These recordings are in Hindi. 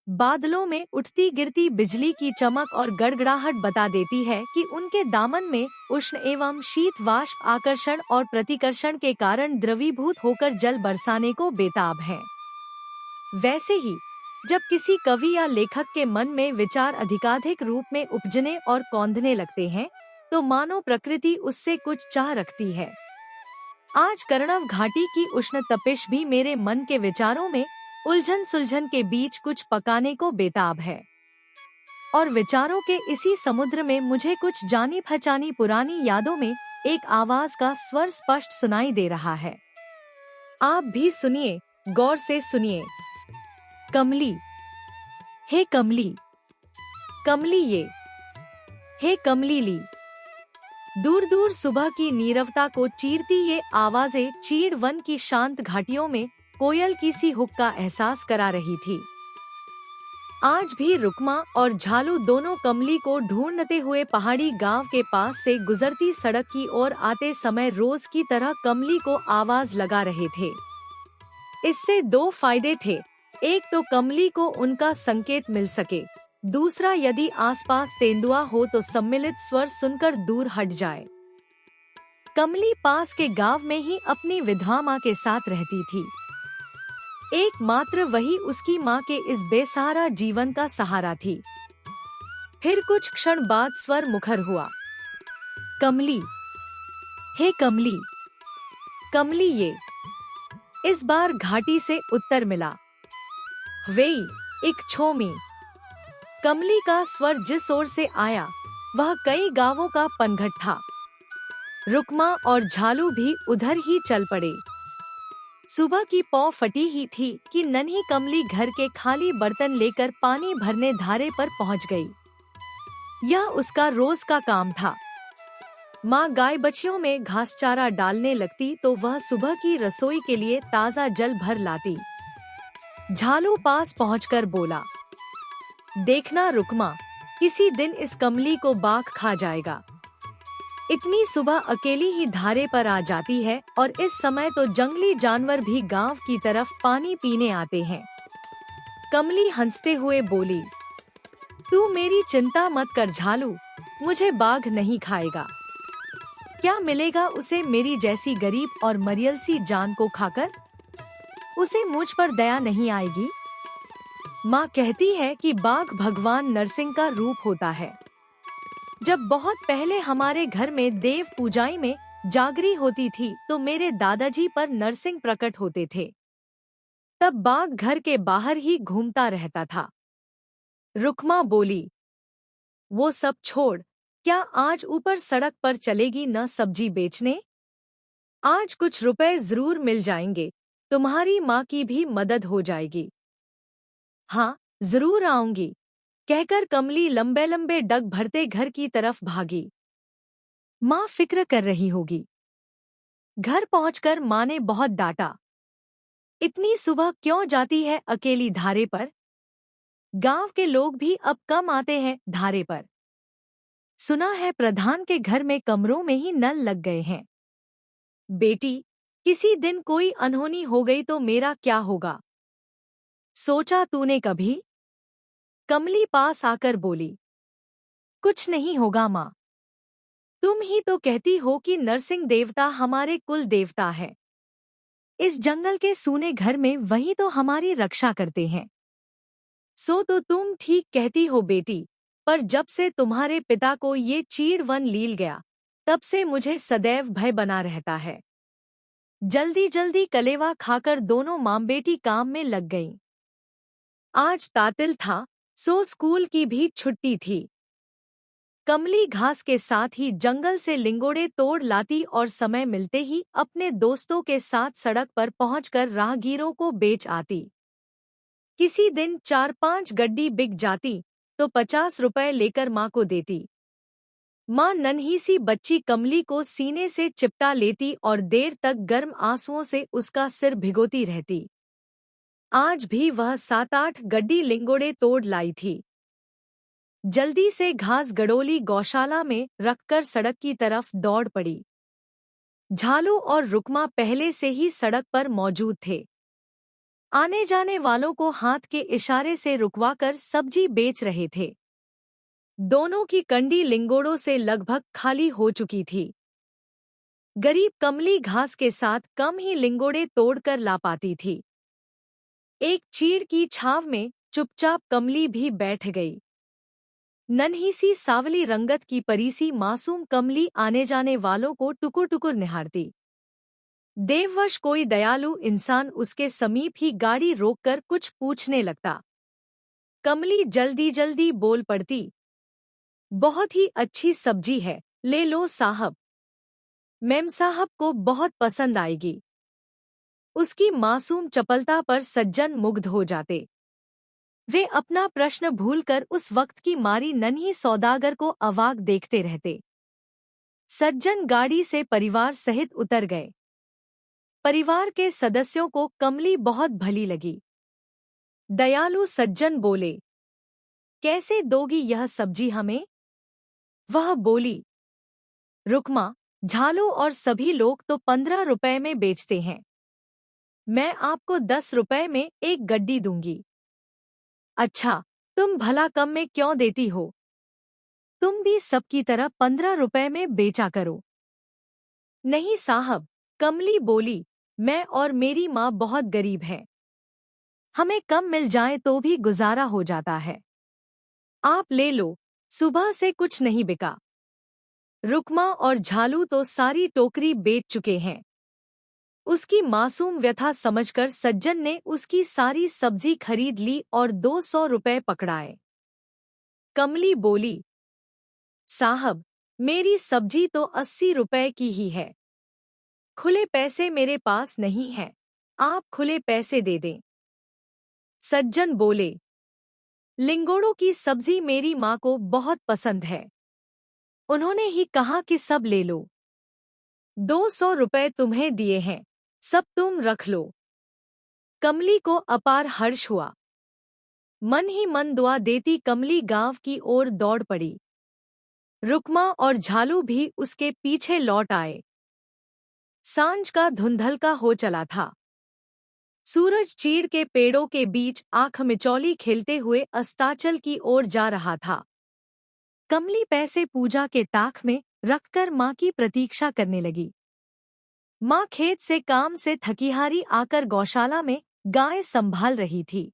बादलों में उठती गिरती बिजली की चमक और गड़गड़ाहट बता देती है कि उनके दामन में उष्ण एवं शीत वाष्प आकर्षण और प्रतिकर्षण के कारण द्रवीभूत होकर जल बरसाने को बेताब है। वैसे ही जब किसी कवि या लेखक के मन में विचार अधिकाधिक रूप में उपजने और कौंधने लगते हैं, तो मानो प्रकृति उससे कुछ चाह रखती है। आज कर्णव घाटी की उष्ण तपिश भी मेरे मन के विचारों में उलझन सुलझन के बीच कुछ पकाने को बेताब है। और विचारों के इसी समुद्र में मुझे कुछ जानी पहचानी पुरानी यादों में एक आवाज का स्वर स्पष्ट सुनाई दे रहा है। आप भी सुनिए, गौर से सुनिए। कमली, हे कमली, कमली ये, हे कमली ली। दूर दूर सुबह की नीरवता को चीरती ये आवाजें चीड़ वन की शांत घाटियों में कोयल की सी हुक का एहसास करा रही थी। आज भी रुकमा और झालू दोनों कमली को ढूंढते हुए पहाड़ी गांव के पास से गुजरती सड़क की ओर आते समय रोज की तरह कमली को आवाज लगा रहे थे। इससे दो फायदे थे, एक तो कमली को उनका संकेत मिल सके, दूसरा यदि आसपास तेंदुआ हो तो सम्मिलित स्वर सुनकर दूर हट जाए। कमली पास के गांव में ही अपनी विधवा माँ के साथ रहती थी। एकमात्र वही उसकी माँ के इस बेसहारा जीवन का सहारा थी। फिर कुछ क्षण बाद स्वर मुखर हुआ, कमली, हे कमली, कमली ये। इस बार घाटी से उत्तर मिला, वेई एक छोमी। कमली का स्वर जिस ओर से आया वह कई गांवों का पनघट था। रुकमा और झालू भी उधर ही चल पड़े। सुबह की पौ फटी ही थी कि नन्ही कमली घर के खाली बर्तन लेकर पानी भरने धारे पर पहुंच गई। यह उसका रोज का काम था। माँ गाय बछियों में घास चारा डालने लगती तो वह सुबह की रसोई के लिए ताज़ा जल भर लाती। झालू पास पहुंचकर बोला, देखना रुकमा, किसी दिन इस कमली को बाघ खा जाएगा। इतनी सुबह अकेली ही धारे पर आ जाती है और इस समय तो जंगली जानवर भी गांव की तरफ पानी पीने आते हैं। कमली हंसते हुए बोली, तू मेरी चिंता मत कर झालू, मुझे बाघ नहीं खाएगा। क्या मिलेगा उसे मेरी जैसी गरीब और मरियल सी जान को खाकर? उसे मुझ पर दया नहीं आएगी। माँ कहती है कि बाघ भगवान नरसिंह का रूप होता है। जब बहुत पहले हमारे घर में देव पूजाई में जागरी होती थी तो मेरे दादाजी पर नरसिंह प्रकट होते थे। तब बाघ घर के बाहर ही घूमता रहता था। रुकमा बोली, वो सब छोड़, क्या आज ऊपर सड़क पर चलेगी न सब्जी बेचने? आज कुछ रुपए जरूर मिल जाएंगे, तुम्हारी माँ की भी मदद हो जाएगी। हाँ, जरूर आऊंगी, कहकर कमली लंबे लंबे डग भरते घर की तरफ भागी। माँ फिक्र कर रही होगी। घर पहुंचकर माँ ने बहुत डांटा, इतनी सुबह क्यों जाती है अकेली धारे पर? गांव के लोग भी अब कम आते हैं धारे पर। सुना है प्रधान के घर में कमरों में ही नल लग गए हैं। बेटी, किसी दिन कोई अनहोनी हो गई तो मेरा क्या होगा? सोचा तूने कभी? कमली पास आकर बोली, कुछ नहीं होगा माँ। तुम ही तो कहती हो कि नरसिंह देवता हमारे कुल देवता है। इस जंगल के सूने घर में वही तो हमारी रक्षा करते हैं। सो तो तुम ठीक कहती हो बेटी, पर जब से तुम्हारे पिता को ये चीड़ वन लील गया, तब से मुझे सदैव भय बना रहता है। जल्दी जल्दी कलेवा खाकर दोनों माँ बेटी काम में लग गईं। आज तातिल था, सो स्कूल की भी छुट्टी थी। कमली घास के साथ ही जंगल से लिंगोड़े तोड़ लाती और समय मिलते ही अपने दोस्तों के साथ सड़क पर पहुंचकर राहगीरों को बेच आती। किसी दिन 4-5 गड्डी बिक जाती तो 50 रुपए लेकर माँ को देती। माँ नन्ही सी बच्ची कमली को सीने से चिपटा लेती और देर तक गर्म आंसुओं से उसका सिर भिगोती रहती। आज भी वह 7-8 गड्डी लिंगोड़े तोड़ लाई थी। जल्दी से घास गड़ोली गौशाला में रखकर सड़क की तरफ दौड़ पड़ी। झालू और रुकमा पहले से ही सड़क पर मौजूद थे। आने जाने वालों को हाथ के इशारे से रुकवाकर सब्जी बेच रहे थे। दोनों की कंडी लिंगोड़ों से लगभग खाली हो चुकी थी। गरीब कमली घास के साथ कम ही लिंगोड़े तोड़कर ला पाती थी। एक चीड़ की छाव में चुपचाप कमली भी बैठ गई। नन्ही सी सावली रंगत की परीसी मासूम कमली आने जाने वालों को टुकुर टुकुर निहारती। देववश कोई दयालु इंसान उसके समीप ही गाड़ी रोककर कुछ पूछने लगता। कमली जल्दी जल्दी बोल पड़ती, बहुत ही अच्छी सब्जी है, ले लो साहब। मेम साहब को बहुत पसंद आएगी। उसकी मासूम चपलता पर सज्जन मुग्ध हो जाते। वे अपना प्रश्न भूलकर उस वक्त की मारी नन्ही सौदागर को अवाक देखते रहते। सज्जन गाड़ी से परिवार सहित उतर गए। परिवार के सदस्यों को कमली बहुत भली लगी। दयालु सज्जन बोले, कैसे दोगी यह सब्जी हमें? वह बोली, रुकमा, झालू और सभी लोग तो 15 रुपए में बेचते हैं। मैं आपको 10 रुपए में एक गड्डी दूंगी। अच्छा, तुम भला कम में क्यों देती हो? तुम भी सबकी तरह 15 रुपए में बेचा करो। नहीं साहब, कमली बोली, मैं और मेरी माँ बहुत गरीब है। हमें कम मिल जाए तो भी गुजारा हो जाता है। आप ले लो, सुबह से कुछ नहीं बिका। रुकमा और झालू तो सारी टोकरी बेच चुके हैं। उसकी मासूम व्यथा समझकर सज्जन ने उसकी सारी सब्जी खरीद ली और 200 रुपए पकड़ाए। कमली बोली, साहब, मेरी सब्जी तो 80 रुपए की ही है। खुले पैसे मेरे पास नहीं है, आप खुले पैसे दे दें। सज्जन बोले, लिंगोड़ों की सब्जी मेरी माँ को बहुत पसंद है। उन्होंने ही कहा कि सब ले लो। 200 रुपए तुम्हें दिए हैं, सब तुम रख लो। कमली को अपार हर्ष हुआ। मन ही मन दुआ देती कमली गांव की ओर दौड़ पड़ी। रुकमा और झालू भी उसके पीछे लौट आए। सांझ का धुंधलका हो चला था। सूरज चीड़ के पेड़ों के बीच आंख मिचौली खेलते हुए अस्ताचल की ओर जा रहा था। कमली पैसे पूजा के ताख में रखकर माँ की प्रतीक्षा करने लगी। माँ खेत से काम से थकीहारी आकर गौशाला में गाय संभाल रही थी।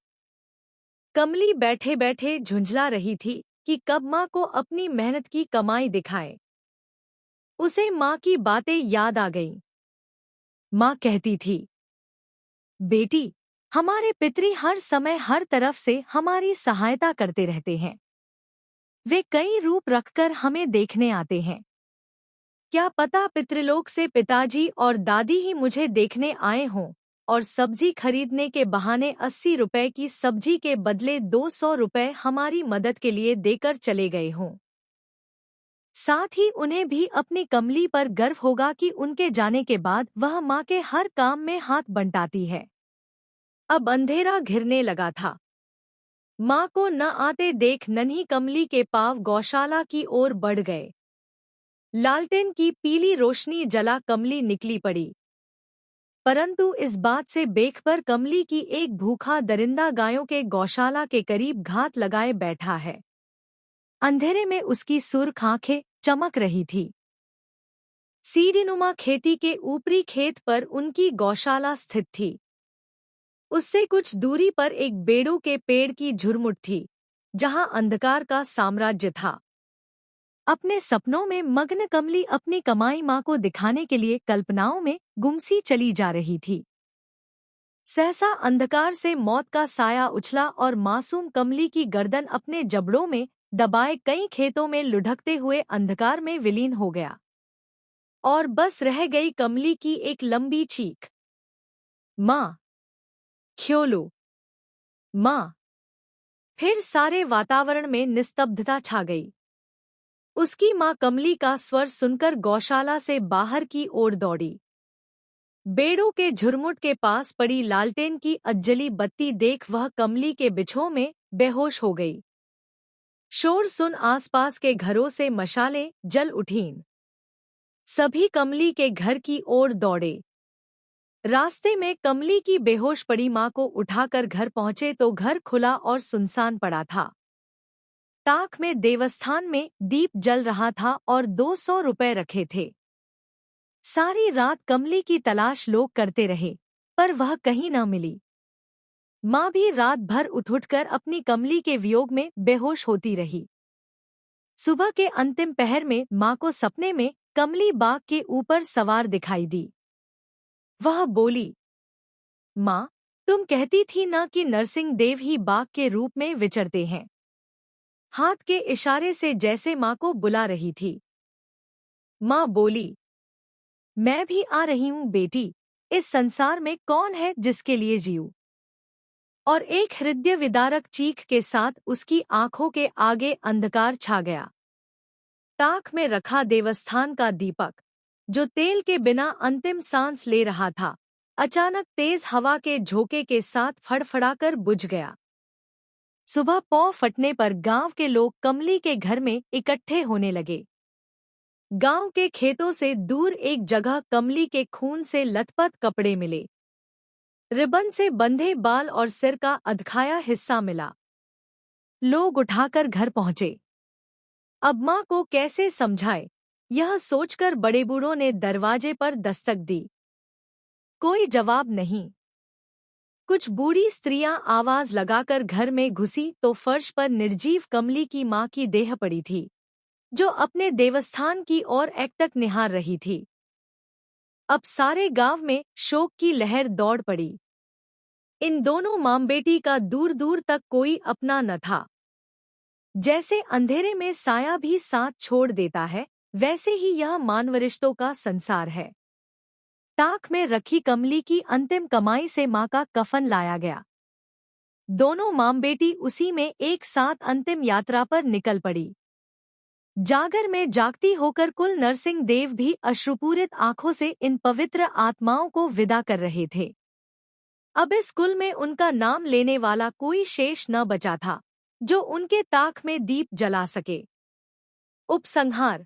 कमली बैठे बैठे झुंझला रही थी कि कब माँ को अपनी मेहनत की कमाई दिखाए। उसे माँ की बातें याद आ गईं। माँ कहती थी, बेटी, हमारे पितरी हर समय हर तरफ से हमारी सहायता करते रहते हैं। वे कई रूप रखकर हमें देखने आते हैं। क्या पता पितृलोक से पिताजी और दादी ही मुझे देखने आए हों और सब्जी खरीदने के बहाने 80 रुपए की सब्जी के बदले 200 रुपए हमारी मदद के लिए देकर चले गए हों। साथ ही उन्हें भी अपनी कमली पर गर्व होगा कि उनके जाने के बाद वह माँ के हर काम में हाथ बंटाती है। अब अंधेरा घिरने लगा था। माँ को न आते देख नन्ही कमली के पाँव गौशाला की ओर बढ़ गए। लालटेन की पीली रोशनी जला कमली निकली पड़ी। परंतु इस बात से बेखबर कमली की एक भूखा दरिंदा गायों के गौशाला के करीब घात लगाए बैठा है। अंधेरे में उसकी सुर्ख आंखें चमक रही थी। सीढ़ीनुमा खेती के ऊपरी खेत पर उनकी गौशाला स्थित थी। उससे कुछ दूरी पर एक बेड़ों के पेड़ की झुरमुट थी, जहां अंधकार का साम्राज्य था। अपने सपनों में मग्न कमली अपनी कमाई माँ को दिखाने के लिए कल्पनाओं में गुमसी चली जा रही थी। सहसा अंधकार से मौत का साया उछला और मासूम कमली की गर्दन अपने जबड़ों में दबाए कई खेतों में लुढ़कते हुए अंधकार में विलीन हो गया। और बस रह गई कमली की एक लंबी चीख, माँ, ख्योलो, माँ। फिर सारे वातावरण में निस्तब्धता छा गई। उसकी माँ कमली का स्वर सुनकर गौशाला से बाहर की ओर दौड़ी। बेड़ों के झुरमुट के पास पड़ी लालटेन की अज्जली बत्ती देख वह कमली के बिछों में बेहोश हो गई। शोर सुन आसपास के घरों से मशालें जल उठीं। सभी कमली के घर की ओर दौड़े। रास्ते में कमली की बेहोश पड़ी माँ को उठाकर घर पहुंचे तो घर खुला और सुनसान पड़ा था। ताक में देवस्थान में दीप जल रहा था और 200 रुपए रखे थे। सारी रात कमली की तलाश लोग करते रहे, पर वह कहीं न मिली। माँ भी रात भर उठ-उठकर अपनी कमली के वियोग में बेहोश होती रही। सुबह के अंतिम पहर में माँ को सपने में कमली बाग के ऊपर सवार दिखाई दी। वह बोली, माँ, तुम कहती थी ना कि नरसिंह देव ही बाघ के रूप में विचरते हैं। हाथ के इशारे से जैसे माँ को बुला रही थी। माँ बोली, मैं भी आ रही हूँ बेटी, इस संसार में कौन है जिसके लिए जीऊँ। और एक हृदय विदारक चीख के साथ उसकी आंखों के आगे अंधकार छा गया। ताक में रखा देवस्थान का दीपक, जो तेल के बिना अंतिम सांस ले रहा था, अचानक तेज हवा के झोंके के साथ फड़फड़ाकर बुझ गया। सुबह पौ फटने पर गांव के लोग कमली के घर में इकट्ठे होने लगे। गांव के खेतों से दूर एक जगह कमली के खून से लथपथ कपड़े मिले। रिबन से बंधे बाल और सिर का अधखाया हिस्सा मिला। लोग उठाकर घर पहुंचे। अब माँ को कैसे समझाए, यह सोचकर बड़े बूढ़ों ने दरवाजे पर दस्तक दी। कोई जवाब नहीं। कुछ बूढ़ी स्त्रियां आवाज लगाकर घर में घुसी तो फर्श पर निर्जीव कमली की माँ की देह पड़ी थी, जो अपने देवस्थान की ओर एकटक निहार रही थी। अब सारे गांव में शोक की लहर दौड़ पड़ी। इन दोनों मां बेटी का दूर दूर तक कोई अपना न था। जैसे अंधेरे में साया भी साथ छोड़ देता है, वैसे ही यह मानवरिश्तों का संसार है। ताक में रखी कमली की अंतिम कमाई से माँ का कफन लाया गया। दोनों मां बेटी उसी में एक साथ अंतिम यात्रा पर निकल पड़ी। जागर में जागती होकर कुल नरसिंह देव भी अश्रुपूरित आंखों से इन पवित्र आत्माओं को विदा कर रहे थे। अब इस कुल में उनका नाम लेने वाला कोई शेष न बचा था, जो उनके ताक में दीप जला सके। उपसंहार।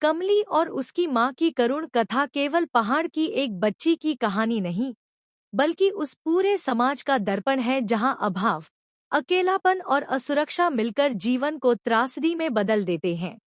कमली और उसकी माँ की करुण कथा केवल पहाड़ की एक बच्ची की कहानी नहीं, बल्कि उस पूरे समाज का दर्पण है जहाँ अभाव, अकेलापन और असुरक्षा मिलकर जीवन को त्रासदी में बदल देते हैं।